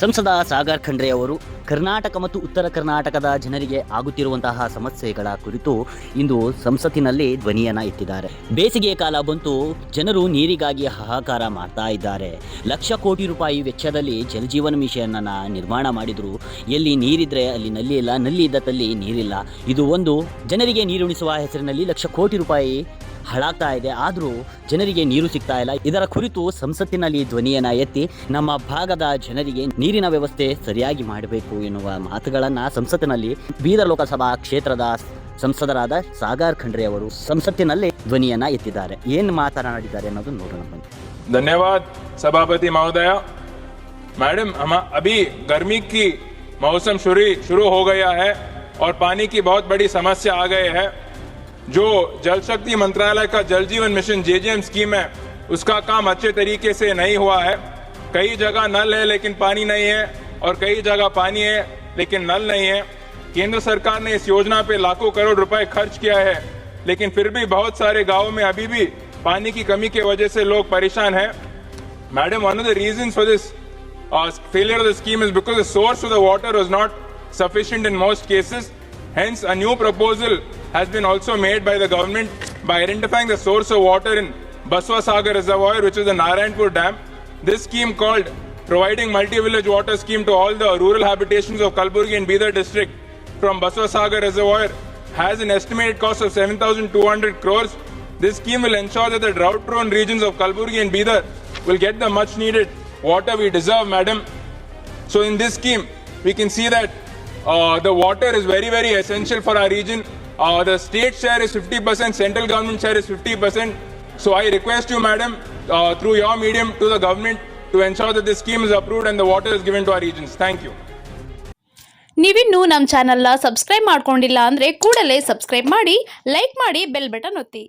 ಸಂಸದ ಸಾಗರ್ ಖಂಡ್ರೆ ಅವರು ಕರ್ನಾಟಕ ಮತ್ತು ಉತ್ತರ ಕರ್ನಾಟಕದ ಜನರಿಗೆ ಆಗುತ್ತಿರುವಂತಹ ಸಮಸ್ಯೆಗಳ ಕುರಿತು ಇಂದು ಸಂಸತ್ತಿನಲ್ಲಿ ಧ್ವನಿಯನ್ನ ಎತ್ತಿದ್ದಾರೆ. ಬೇಸಿಗೆ ಕಾಲ ಬಂತು, ಜನರು ನೀರಿಗಾಗಿ ಹಾಹಾಕಾರ ಮಾಡ್ತಾ ಇದ್ದಾರೆ. ಲಕ್ಷ ಕೋಟಿ ರೂಪಾಯಿ ವೆಚ್ಚದಲ್ಲಿ ಜಲಜೀವನ ಮಿಷನ್ ಅನ್ನ ನಿರ್ಮಾಣ ಮಾಡಿದ್ರು. ಎಲ್ಲಿ ನೀರಿದ್ರೆ ಅಲ್ಲಿ ನಲ್ಲಿ ಇಲ್ಲ, ನಲ್ಲಿ ಇದ್ದದಲ್ಲಿ ನೀರಿಲ್ಲ. ಇದು ಒಂದು ಜನರಿಗೆ ನೀರುಣಿಸುವ ಹೆಸರಿನಲ್ಲಿ ಲಕ್ಷ ಕೋಟಿ ರೂಪಾಯಿ ಹಾಳಾಗ್ತಾ ಇದೆ. ಆದರೂ ಜನರಿಗೆ ನೀರು ಸಿಗ್ತಾ ಇಲ್ಲ. ಇದರ ಕುರಿತು ಸಂಸತ್ತಿನಲ್ಲಿ ಧ್ವನಿಯನ್ನ ಎತ್ತಿ ನಮ್ಮ ಭಾಗದ ಜನರಿಗೆ ನೀರಿನ ವ್ಯವಸ್ಥೆ ಸರಿಯಾಗಿ ಮಾಡಬೇಕು ಎನ್ನುವ ಮಾತುಗಳನ್ನು ಸಂಸತ್ತಿನಲ್ಲಿ ಬೀದರ್ ಲೋಕಸಭಾ ಕ್ಷೇತ್ರದ ಸಂಸದರಾದ ಸಾಗರ್ ಖಂಡ್ರೆ ಅವರು ಸಂಸತ್ತಿನಲ್ಲಿ ಧ್ವನಿಯನ್ನ ಎತ್ತಿದ್ದಾರೆ. ಏನು ಮಾತನಾಡಿದ್ದಾರೆ ಅನ್ನೋದು ನೋಡೋಣ ಬನ್ನಿ. धन्यवाद सभापति महोदय. मैडम, हम अभी गर्मी की मौसम शुरू हो गया है और पानी की बहुत बड़ी समस्या आ गई है. जो जल शक्ति मंत्रालय का जल जीवन मिशन जेजेएम स्कीम है, उसका काम अच्छे तरीके से नहीं हुआ है. कई जगह नल है लेकिन पानी नहीं है, और कई जगह पानी है लेकिन नल नहीं है. केंद्र सरकार ने इस योजना पे लाखों करोड़ रुपए खर्च किया है, लेकिन फिर भी बहुत सारे गांवों में अभी भी पानी की कमी की वजह से लोग परेशान हैं. Madam, one of the reasons for this failure of the scheme is because the source of the water was not sufficient in most cases. Hence, a new proposal has been also made by the government by identifying the source of water in Baswa Sagar Reservoir, which is the Narayanpur Dam. This scheme, called Providing Multi-Village Water Scheme to all the rural habitations of Kalburgi and Bidar district from Baswa Sagar Reservoir, has an estimated cost of 7,200 crores. This scheme will ensure that the drought-prone regions of Kalburgi and Bidar will get the much-needed water we deserve, madam. So in this scheme, we can see that the water is very, very essential for our region. The state share is 50%, central government share is 50%. So I request you, madam, through your medium to the government, to ensure that this scheme is approved and the water is given to our regions. Thank you. ನೀವಿನ್ನೂ ನಮ್ಮ ಚಾನೆಲ್ನ subscribe ಮಾಡ್ಕೊಂಡಿಲ್ಲ ಅಂದರೆ ಕೂಡಲೇ subscribe ಮಾಡಿ, like ಮಾಡಿ, bell button ಒತ್ತಿ.